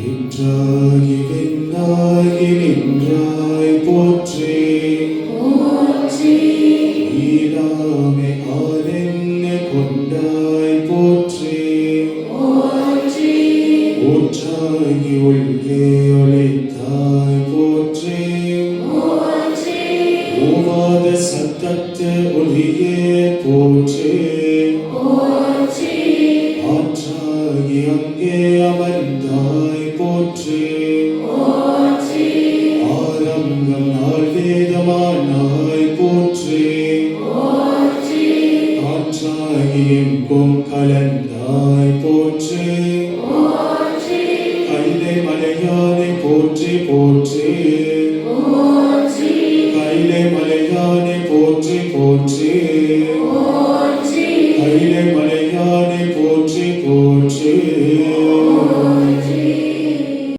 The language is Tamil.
இன்றாகி வெண்ணாகி நின்றாய் போற்றி நீலாமை ஆனென்ன கொண்டாய் போற்றி ஊற்றாகி உள்ளே ஒளித்தாய் போற்றி ஓவாத சத்தத்து ஒளியே போற்றி ஆற்றாகி அங்கே அமர்ந்தாய் போற்றி ஆரங்கம் நாள் வேதமானாய் போற்றி காற்றாகி எங்கும் கலந்தாய் போற்றி கைலை மலையானை போற்றி போற்றி